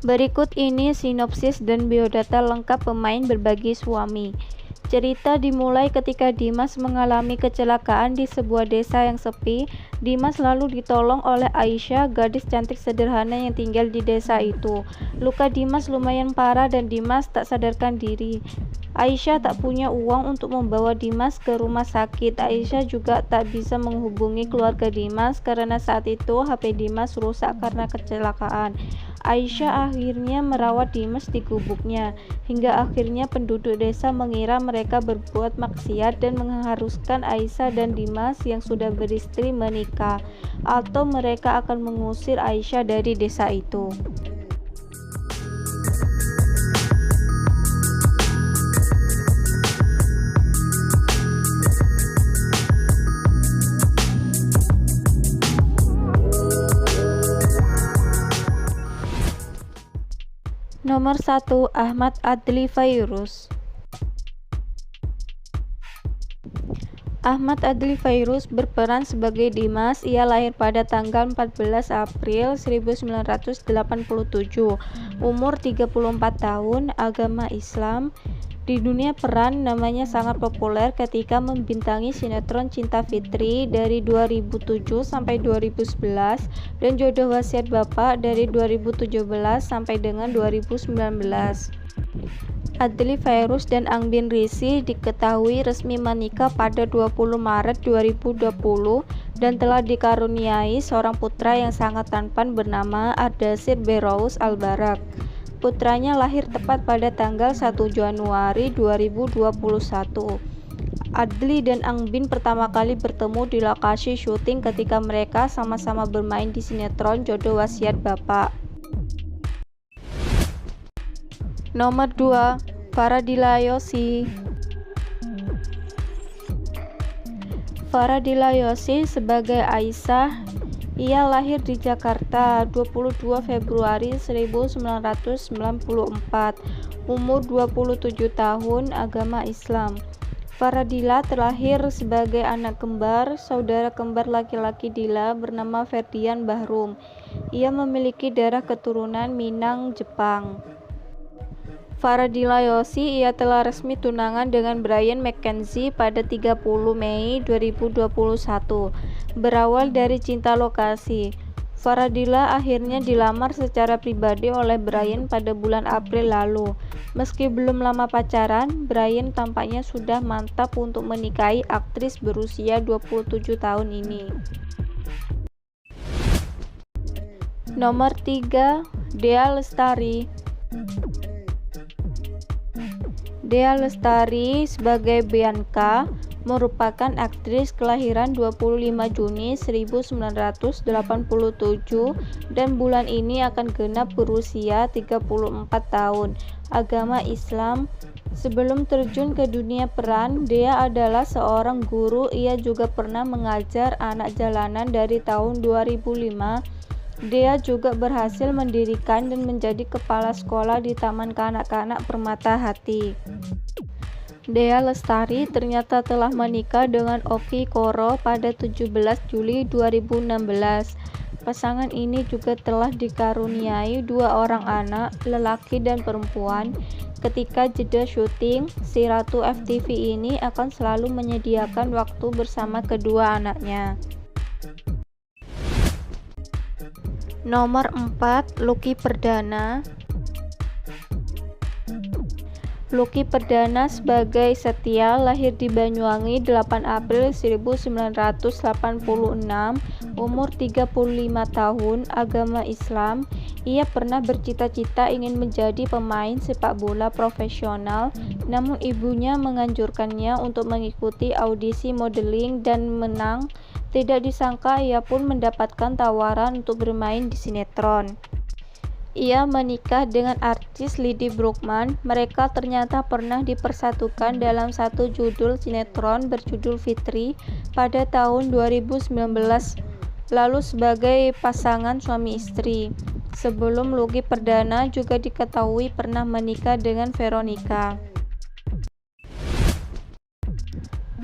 Berikut ini sinopsis dan biodata lengkap pemain berbagi suami. Cerita dimulai ketika Dimas mengalami kecelakaan di sebuah desa yang sepi. Dimas lalu ditolong oleh Aisyah, gadis cantik sederhana yang tinggal di desa itu. Luka Dimas lumayan parah dan Dimas tak sadarkan diri. Aisyah tak punya uang untuk membawa Dimas ke rumah sakit. Aisyah juga tak bisa menghubungi keluarga Dimas karena saat itu HP Dimas rusak karena kecelakaan. Aisyah akhirnya merawat Dimas di gubuknya, hingga akhirnya penduduk desa mengira mereka berbuat maksiat dan mengharuskan Aisyah dan Dimas yang sudah beristri menikah, atau mereka akan mengusir Aisyah dari desa itu. Nomor 1. Ahmad Adli Fairuz. Ahmad Adli Fairuz berperan sebagai Dimas. Ia lahir pada tanggal 14 April 1987, umur 34 tahun, agama Islam. Di dunia peran, namanya sangat populer ketika membintangi sinetron Cinta Fitri dari 2007 sampai 2011 dan Jodoh Wasiat Bapak dari 2017 sampai dengan 2019. Adli Fairuz dan Angbin Risi diketahui resmi menikah pada 20 Maret 2020 dan telah dikaruniai seorang putra yang sangat tampan bernama Ardashir Berous Albarak. Putranya lahir tepat pada tanggal 1 Januari 2021. Adli dan Angbin pertama kali bertemu di lokasi syuting ketika mereka sama-sama bermain di sinetron Jodoh Wasiat Bapak. Nomor 2. Faradila Yosi. Faradila Yosi sebagai Aisyah. Ia lahir di Jakarta 22 Februari 1994, umur 27 tahun, agama Islam. Faradila terlahir sebagai anak kembar, saudara kembar laki-laki Dila bernama Ferdian Bahrum. Ia memiliki darah keturunan Minang, Jepang. Faradila Yosi, ia telah resmi tunangan dengan Brian McKenzie pada 30 Mei 2021. Berawal dari cinta lokasi, Faradila akhirnya dilamar secara pribadi oleh Brian pada bulan April lalu. Meski belum lama pacaran, Brian tampaknya sudah mantap untuk menikahi aktris berusia 27 tahun ini. Nomor 3. Dea Lestari. Dea Lestari sebagai Bianca merupakan aktris kelahiran 25 Juni 1987 dan bulan ini akan genap berusia 34 tahun, agama Islam. Sebelum terjun ke dunia peran, Dea adalah seorang guru. Ia juga pernah mengajar anak jalanan dari tahun 2005. Dea juga berhasil mendirikan dan menjadi kepala sekolah di Taman Kanak-kanak Permata Hati. Dea Lestari ternyata telah menikah dengan Oki Koro pada 17 Juli 2016. Pasangan ini juga telah dikaruniai 2 orang anak, lelaki dan perempuan. Ketika jeda syuting, si Ratu FTV ini akan selalu menyediakan waktu bersama kedua anaknya. Nomor 4. Lucky Perdana. Lucky Perdana sebagai Setia lahir di Banyuwangi 8 April 1986, umur 35 tahun, agama Islam. Ia pernah bercita-cita ingin menjadi pemain sepak bola profesional, namun ibunya menganjurkannya untuk mengikuti audisi modeling dan menang. Tidak disangka ia pun mendapatkan tawaran untuk bermain di sinetron. Ia menikah dengan artis Lidi Brookman. Mereka ternyata pernah dipersatukan dalam satu judul sinetron berjudul Fitri pada tahun 2019 lalu sebagai pasangan suami istri. Sebelum Lucky Perdana juga diketahui pernah menikah dengan Veronica.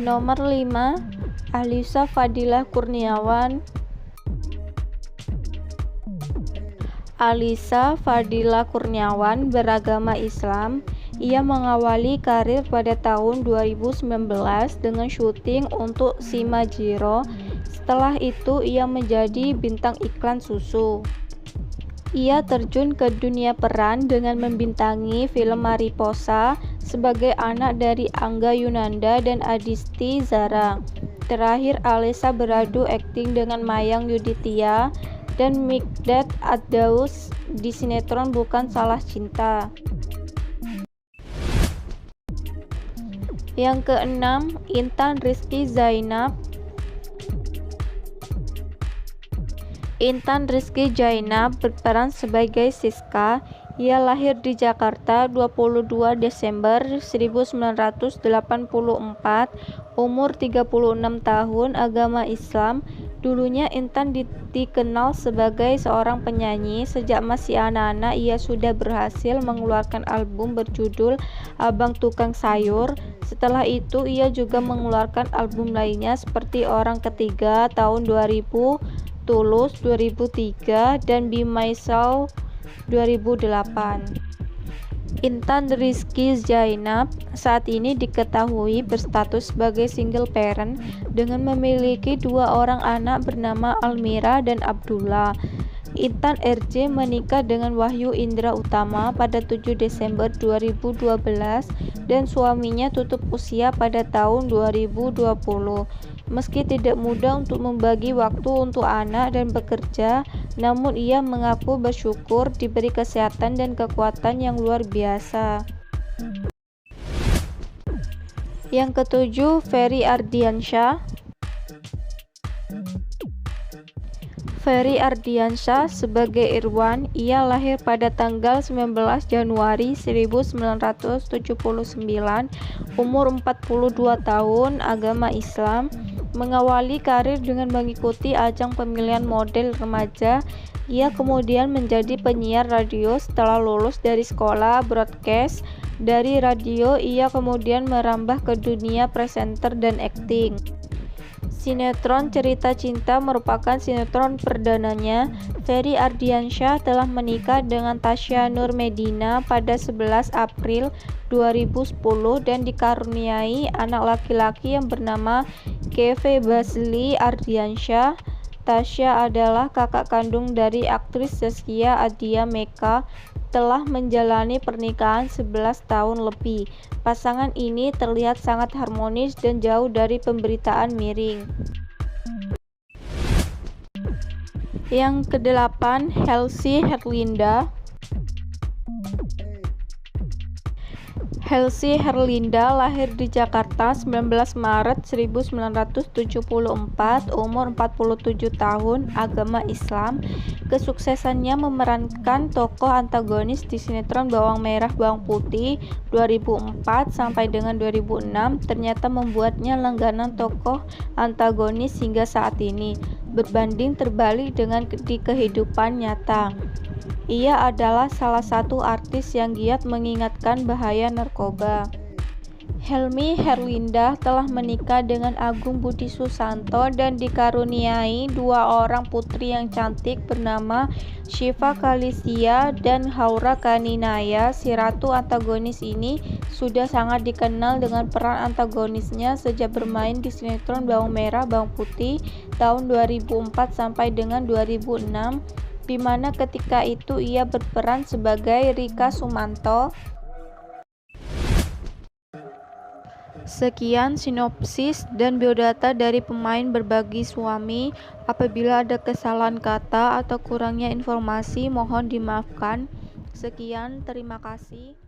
Nomor 5. Alyssa Fadilah Kurniawan. Alisa Fadila Kurniawan beragama Islam. Ia mengawali karir pada tahun 2019 dengan syuting untuk Shimajiro. Setelah itu ia menjadi bintang iklan susu. Ia terjun ke dunia peran dengan membintangi film Mariposa sebagai anak dari Angga Yunanda dan Adisti Zara. Terakhir, Alisa beradu akting dengan Mayang Yudhitya dan Mikdad Ad-Daus di sinetron Bukan Salah Cinta. Yang keenam, Intan Rizky Zainab. Intan Rizky Zainab berperan sebagai Siska. Ia lahir di Jakarta 22 Desember 1984, umur 36 tahun, agama Islam. Dulunya Intan dikenal sebagai seorang penyanyi. Sejak masih anak-anak, ia sudah berhasil mengeluarkan album berjudul Abang Tukang Sayur. Setelah itu, ia juga mengeluarkan album lainnya seperti Orang Ketiga tahun 2000, Tulus 2003, dan Be Myself 2008. Intan Rizky Zainab saat ini diketahui berstatus sebagai single parent dengan memiliki 2 orang anak bernama Almira dan Abdullah. Intan RJ menikah dengan Wahyu Indra Utama pada 7 Desember 2012 dan suaminya tutup usia pada tahun 2020. Meski tidak mudah untuk membagi waktu untuk anak dan bekerja, namun ia mengaku bersyukur diberi kesehatan dan kekuatan yang luar biasa. Yang ketujuh, Ferry Ardiansyah. Ferry Ardiansyah sebagai Irwan. Ia lahir pada tanggal 19 Januari 1979, umur 42 tahun, agama Islam. Mengawali karir dengan mengikuti ajang pemilihan model remaja. Ia kemudian menjadi penyiar radio setelah lulus dari sekolah broadcast. Dari radio, ia kemudian merambah ke dunia presenter dan akting. Sinetron Cerita Cinta merupakan sinetron perdananya. Ferry Ardiansyah telah menikah dengan Tasya Nur Medina pada 11 April 2010 dan dikaruniai anak laki-laki yang bernama Keve Basli Ardiansyah. Tasya adalah kakak kandung dari aktris Zaskia Adya Meka. Telah menjalani pernikahan 11 tahun lebih. Pasangan ini terlihat sangat harmonis dan jauh dari pemberitaan miring. Yang kedelapan, Helzy Herlinda. Helzy Herlinda lahir di Jakarta 19 Maret 1974, umur 47 tahun, agama Islam. Kesuksesannya memerankan tokoh antagonis di sinetron Bawang Merah Bawang Putih 2004 sampai dengan 2006 ternyata membuatnya langganan tokoh antagonis hingga saat ini, berbanding terbalik dengan di kehidupan nyata. Ia adalah salah satu artis yang giat mengingatkan bahaya narkoba. Helmy Herlinda telah menikah dengan Agung Budi Susanto dan dikaruniai 2 orang putri yang cantik bernama Syifa Kalisia dan Haura Kaninaya. Si ratu antagonis ini sudah sangat dikenal dengan peran antagonisnya sejak bermain di sinetron Bawang Merah Bawang Putih tahun 2004 sampai dengan 2006, di mana ketika itu ia berperan sebagai Rika Sumanto. Sekian sinopsis dan biodata dari pemain Berbagi Suami. Apabila ada kesalahan kata atau kurangnya informasi, mohon dimaafkan. Sekian, terima kasih.